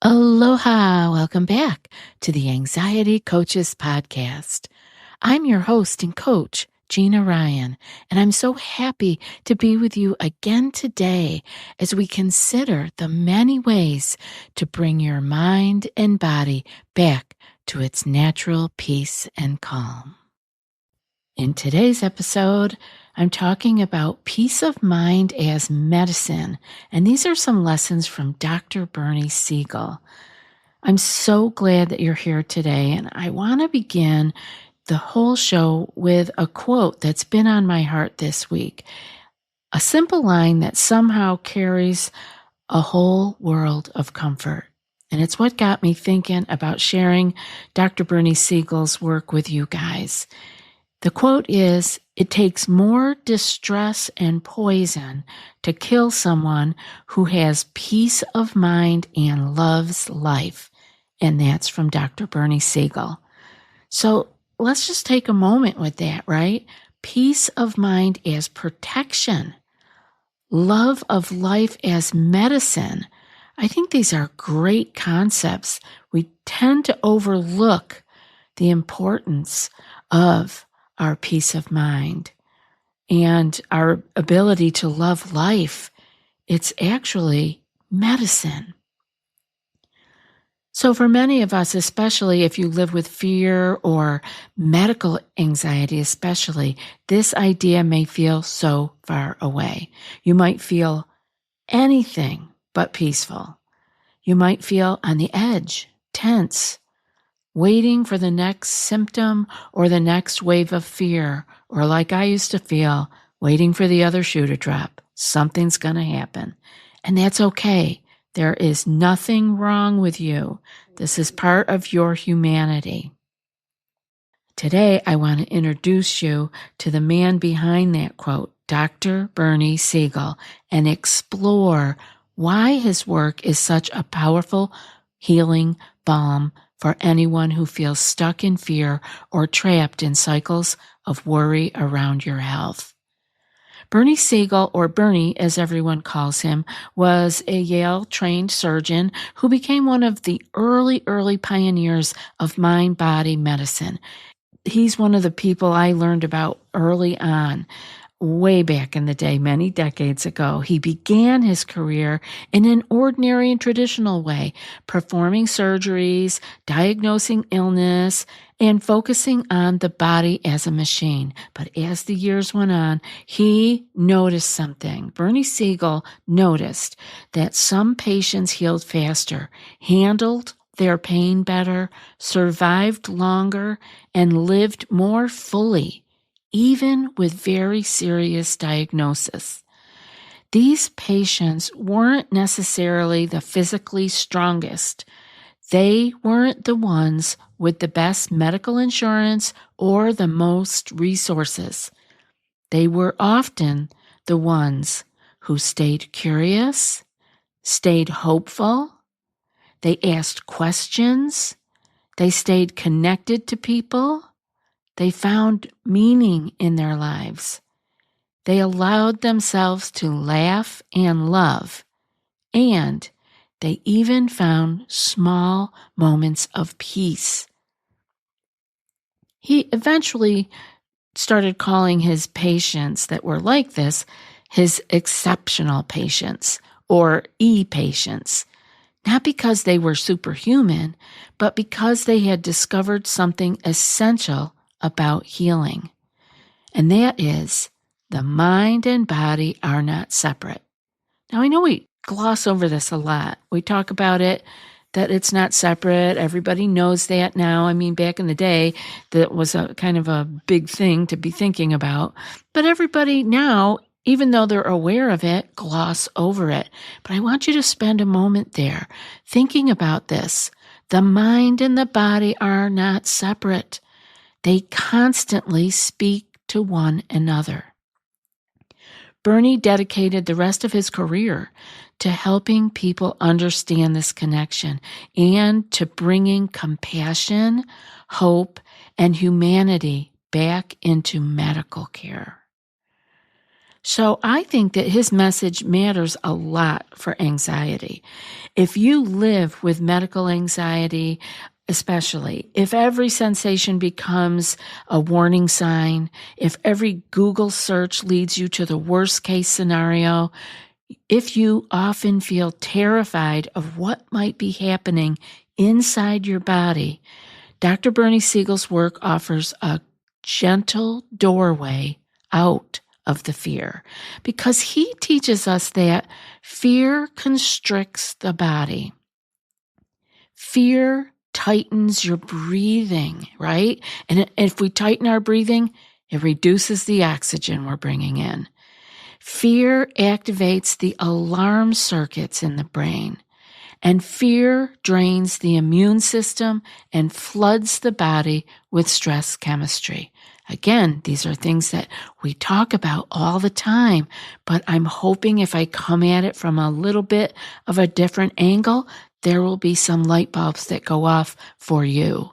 Aloha! Welcome back to the Anxiety Coaches Podcast. I'm your host and coach, Gina Ryan, and I'm so happy to be with you again today as we consider the many ways to bring your mind and body back to its natural peace and calm. In today's episode, I'm talking about peace of mind as medicine, and these are some lessons from Dr. Bernie Siegel. I'm so glad that you're here today, and I want to begin the whole show with a quote that's been on my heart this week, a simple line that somehow carries a whole world of comfort. And it's what got me thinking about sharing Dr. Bernie Siegel's work with you guys. The quote is, "It takes more distress and poison to kill someone who has peace of mind and loves life." And that's from Dr. Bernie Siegel. So let's just take a moment with that, right? Peace of mind as protection, love of life as medicine. I think these are great concepts. We tend to overlook the importance of our peace of mind and our ability to love life. It's actually medicine. So for many of us, especially if you live with fear or medical anxiety especially, this idea may feel so far away. You might feel anything but peaceful. You might feel on the edge, tense, waiting for the next symptom or the next wave of fear, or like I used to feel, waiting for the other shoe to drop. Something's going to happen. And that's okay. There is nothing wrong with you. This is part of your humanity. Today, I want to introduce you to the man behind that quote, Dr. Bernie Siegel, and explore why his work is such a powerful healing balm for anyone who feels stuck in fear or trapped in cycles of worry around your health. Bernie Siegel, or Bernie as everyone calls him, was a Yale-trained surgeon who became one of the early pioneers of mind-body medicine. He's one of the people I learned about early on, way back in the day, many decades ago. He began his career in an ordinary and traditional way, performing surgeries, diagnosing illness, and focusing on the body as a machine. But as the years went on, he noticed something. Bernie Siegel noticed that some patients healed faster, handled their pain better, survived longer, and lived more fully, even with very serious diagnosis. These patients weren't necessarily the physically strongest. They weren't the ones with the best medical insurance or the most resources. They were often the ones who stayed curious, stayed hopeful, they asked questions, they stayed connected to people, they found meaning in their lives. They allowed themselves to laugh and love, and they even found small moments of peace. He eventually started calling his patients that were like this his exceptional patients, or E-patients, not because they were superhuman, but because they had discovered something essential about healing, and that is the mind and body are not separate. Now, I know we gloss over this a lot. We talk about it, that it's not separate. Everybody knows that now. I mean, back in the day, that was a kind of a big thing to be thinking about. But everybody now, even though they're aware of it, gloss over it. But I want you to spend a moment there thinking about this. The mind and the body are not separate. They constantly speak to one another. Bernie dedicated the rest of his career to helping people understand this connection and to bringing compassion, hope, and humanity back into medical care. So I think that his message matters a lot for anxiety. If you live with medical anxiety, especially if every sensation becomes a warning sign, if every Google search leads you to the worst case scenario, if you often feel terrified of what might be happening inside your body, Dr. Bernie Siegel's work offers a gentle doorway out of the fear because he teaches us that fear constricts the body. Fear tightens your breathing, right? And if we tighten our breathing, it reduces the oxygen we're bringing in. Fear activates the alarm circuits in the brain, and fear drains the immune system and floods the body with stress chemistry. Again, these are things that we talk about all the time, but I'm hoping if I come at it from a little bit of a different angle, there will be some light bulbs that go off for you.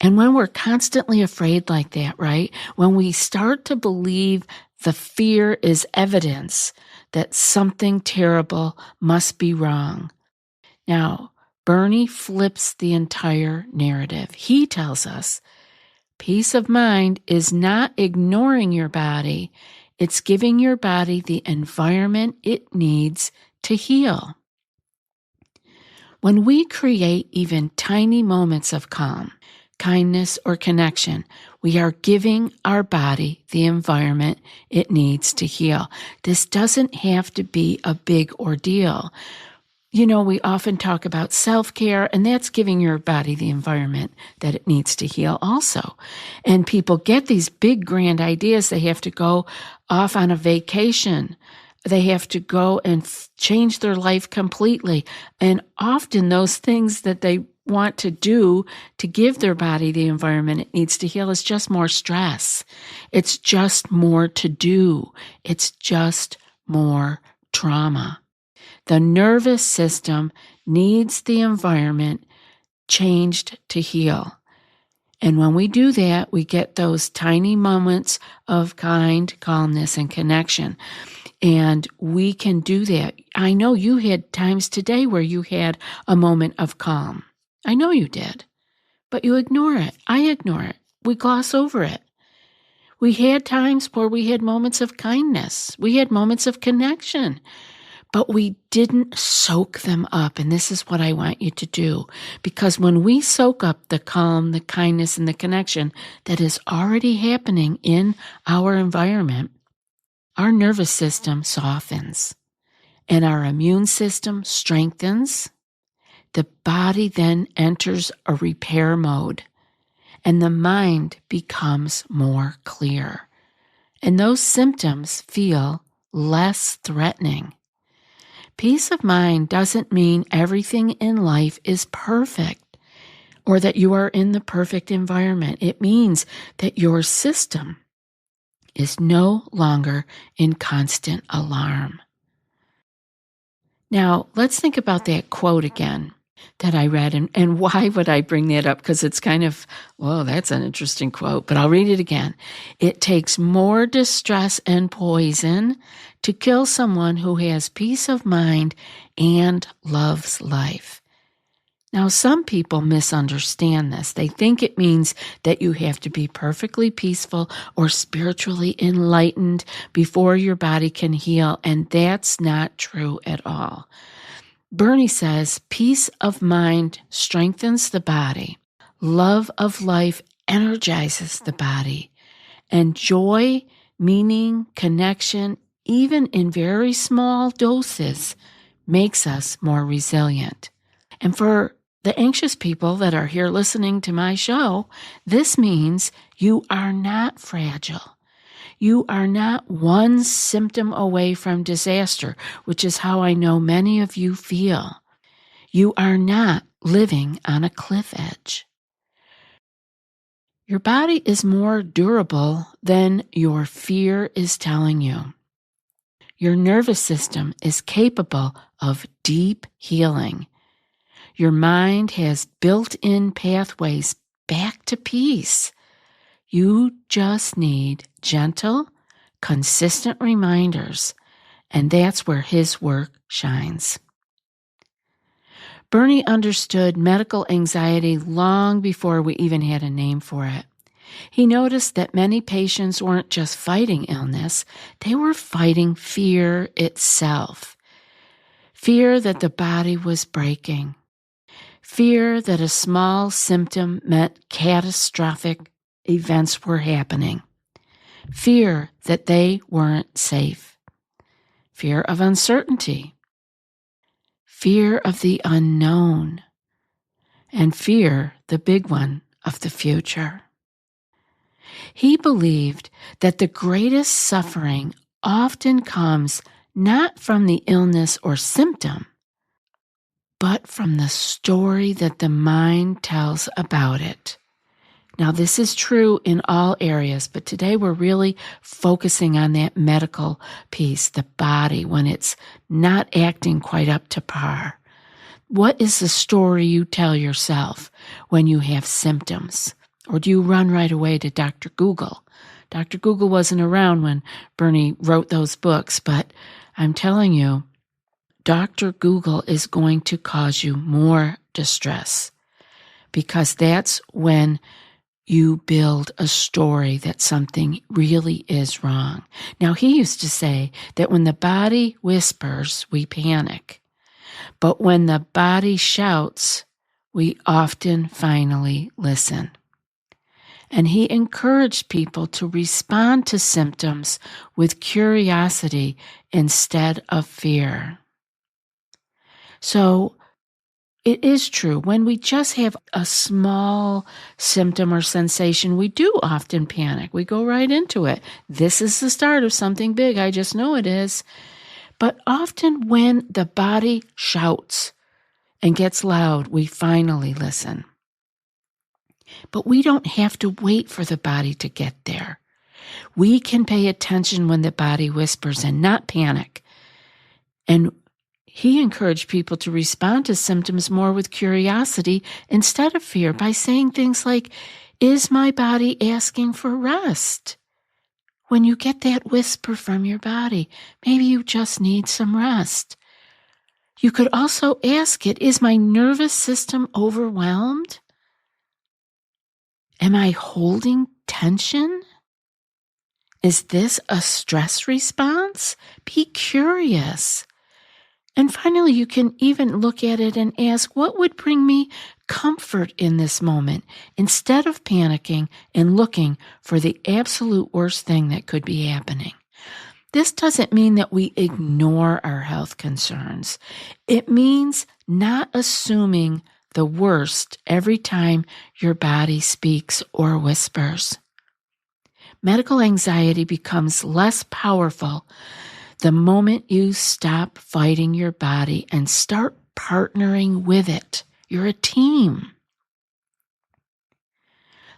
And when we're constantly afraid like that, right? When we start to believe the fear is evidence that something terrible must be wrong. Now, Bernie flips the entire narrative. He tells us peace of mind is not ignoring your body. It's giving your body the environment it needs to heal. When we create even tiny moments of calm, kindness, or connection, we are giving our body the environment it needs to heal. This doesn't have to be a big ordeal. You know, we often talk about self-care, and that's giving your body the environment that it needs to heal also. And people get these big, grand ideas. They have to go off on a vacation. They have to go and change their life completely. And often those things that they want to do to give their body the environment it needs to heal is just more stress. It's just more to do. It's just more trauma. The nervous system needs the environment changed to heal. And when we do that, we get those tiny moments of calmness, and connection. And we can do that. I know you had times today where you had a moment of calm. I know you did. But you ignore it. I ignore it. We gloss over it. We had times where we had moments of kindness. We had moments of connection. But we didn't soak them up. And this is what I want you to do. Because when we soak up the calm, the kindness, and the connection that is already happening in our environment, our nervous system softens and our immune system strengthens. The body then enters a repair mode and the mind becomes more clear. And those symptoms feel less threatening. Peace of mind doesn't mean everything in life is perfect or that you are in the perfect environment. It means that your system is no longer in constant alarm. Now, let's think about that quote again that I read, and why would I bring that up? Because it's kind of, whoa, that's an interesting quote, but I'll read it again. It takes more distress and poison to kill someone who has peace of mind and loves life. Now, some people misunderstand this. They think it means that you have to be perfectly peaceful or spiritually enlightened before your body can heal, and that's not true at all. Bernie says peace of mind strengthens the body, love of life energizes the body, and joy, meaning, connection, even in very small doses, makes us more resilient. And for the anxious people that are here listening to my show, this means you are not fragile. You are not one symptom away from disaster, which is how I know many of you feel. You are not living on a cliff edge. Your body is more durable than your fear is telling you. Your nervous system is capable of deep healing. Your mind has built-in pathways back to peace. You just need gentle, consistent reminders, and that's where his work shines. Bernie understood medical anxiety long before we even had a name for it. He noticed that many patients weren't just fighting illness, they were fighting fear itself. Fear that the body was breaking. Fear that a small symptom meant catastrophic events were happening. Fear that they weren't safe. Fear of uncertainty. Fear of the unknown. And fear, the big one, of the future. He believed that the greatest suffering often comes not from the illness or symptom, but from the story that the mind tells about it. Now, this is true in all areas, but today we're really focusing on that medical piece, the body, when it's not acting quite up to par. What is the story you tell yourself when you have symptoms? Or do you run right away to Dr. Google? Dr. Google wasn't around when Bernie wrote those books, but I'm telling you, Dr. Google is going to cause you more distress, because that's when you build a story that something really is wrong. Now, he used to say that when the body whispers, we panic. But when the body shouts, we often finally listen. And he encouraged people to respond to symptoms with curiosity instead of fear. So it is true, when we just have a small symptom or sensation, we do often panic. We go right into it. This is the start of something big. I just know it is. But often when the body shouts and gets loud, we finally listen. But we don't have to wait for the body to get there. We can pay attention when the body whispers and not panic. And he encouraged people to respond to symptoms more with curiosity instead of fear by saying things like, "Is my body asking for rest?" When you get that whisper from your body, maybe you just need some rest. You could also ask it, "Is my nervous system overwhelmed? Am I holding tension? Is this a stress response?" Be curious. And finally, you can even look at it and ask, what would bring me comfort in this moment, instead of panicking and looking for the absolute worst thing that could be happening. This doesn't mean that we ignore our health concerns. It means not assuming the worst every time your body speaks or whispers. Medical anxiety becomes less powerful the moment you stop fighting your body and start partnering with it. You're a team.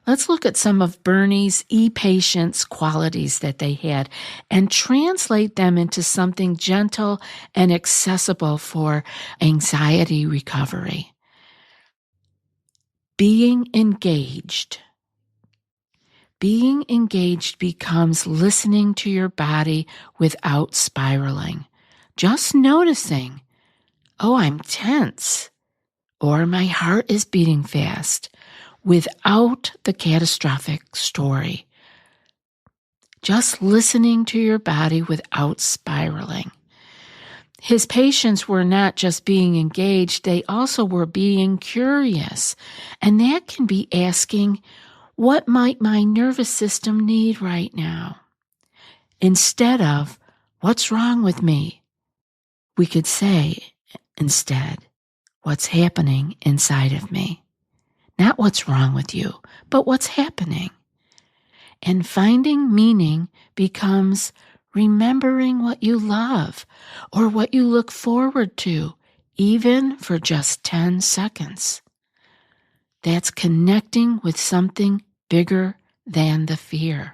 Let's look at some of Bernie's e-patients' qualities that they had and translate them into something gentle and accessible for anxiety recovery. Being engaged. Being engaged becomes listening to your body without spiraling. Just noticing, oh, I'm tense, or my heart is beating fast, without the catastrophic story. Just listening to your body without spiraling. His patients were not just being engaged, they also were being curious. And that can be asking, what might my nervous system need right now? Instead of, what's wrong with me? We could say, instead, what's happening inside of me? Not what's wrong with you, but what's happening. And finding meaning becomes remembering what you love or what you look forward to, even for just 10 seconds. That's connecting with something bigger than the fear.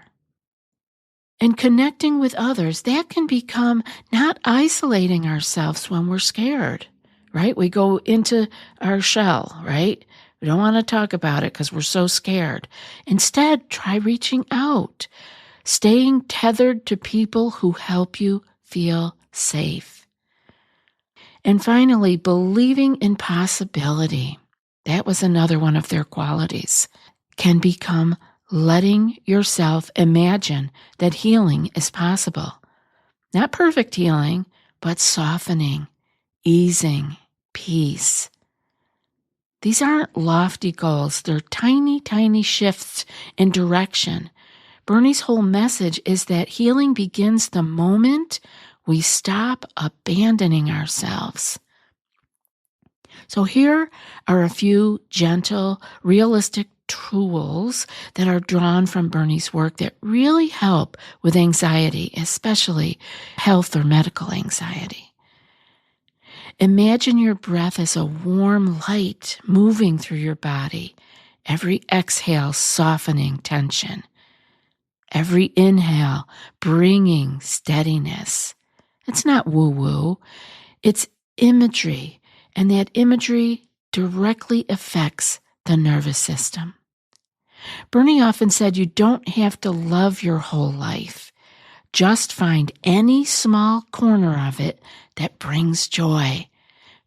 And connecting with others, that can become not isolating ourselves when we're scared, right? We go into our shell, right? We don't want to talk about it because we're so scared. Instead, try reaching out. staying tethered to people who help you feel safe. And finally, believing in possibility. That was another one of their qualities. Can become letting yourself imagine that healing is possible. Not perfect healing, but softening, easing, peace. These aren't lofty goals. They're tiny, tiny shifts in direction. Bernie's whole message is that healing begins the moment we stop abandoning ourselves. So here are a few gentle, realistic tools that are drawn from Bernie's work that really help with anxiety, especially health or medical anxiety. Imagine your breath as a warm light moving through your body, every exhale softening tension, every inhale bringing steadiness. It's not woo-woo, it's imagery, and that imagery directly affects the nervous system. Bernie often said you don't have to love your whole life. Just find any small corner of it that brings joy,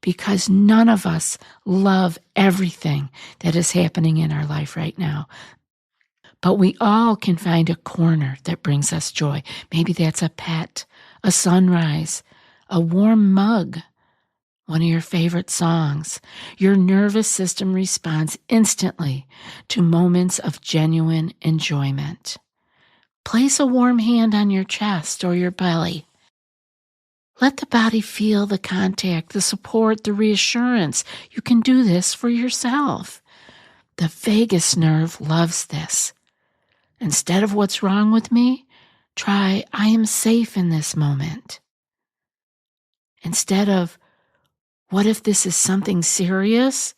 because none of us love everything that is happening in our life right now. But we all can find a corner that brings us joy. Maybe that's a pet, a sunrise, a warm mug, one of your favorite songs. Your nervous system responds instantly to moments of genuine enjoyment. Place a warm hand on your chest or your belly. Let the body feel the contact, the support, the reassurance. You can do this for yourself. The vagus nerve loves this. Instead of what's wrong with me, try I am safe in this moment. Instead of what if this is something serious,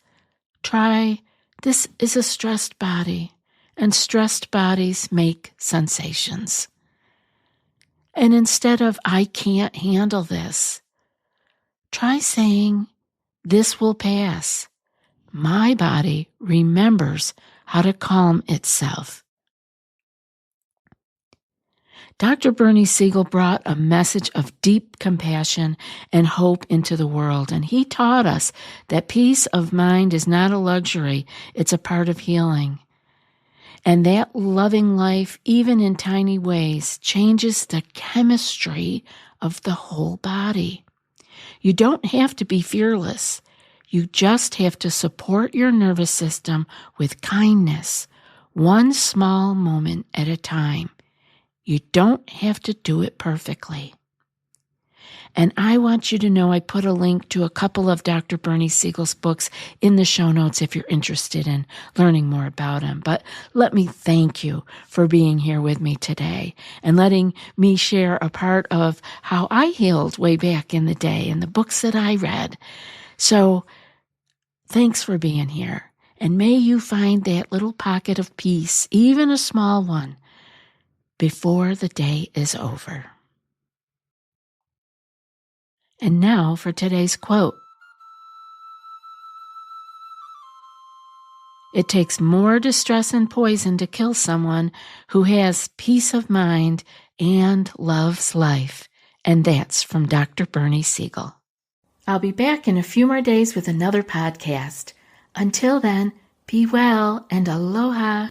try this is a stressed body, and stressed bodies make sensations. And instead of I can't handle this, try saying this will pass. My body remembers how to calm itself. Dr. Bernie Siegel brought a message of deep compassion and hope into the world, and he taught us that peace of mind is not a luxury, it's a part of healing. And that loving life, even in tiny ways, changes the chemistry of the whole body. You don't have to be fearless. You just have to support your nervous system with kindness, one small moment at a time. You don't have to do it perfectly. And I want you to know I put a link to a couple of Dr. Bernie Siegel's books in the show notes if you're interested in learning more about him. But let me thank you for being here with me today and letting me share a part of how I healed way back in the day and the books that I read. So thanks for being here. And may you find that little pocket of peace, even a small one, before the day is over. And now for today's quote. It takes more distress and poison to kill someone who has peace of mind and loves life. And that's from Dr. Bernie Siegel. I'll be back in a few more days with another podcast. Until then, be well and aloha.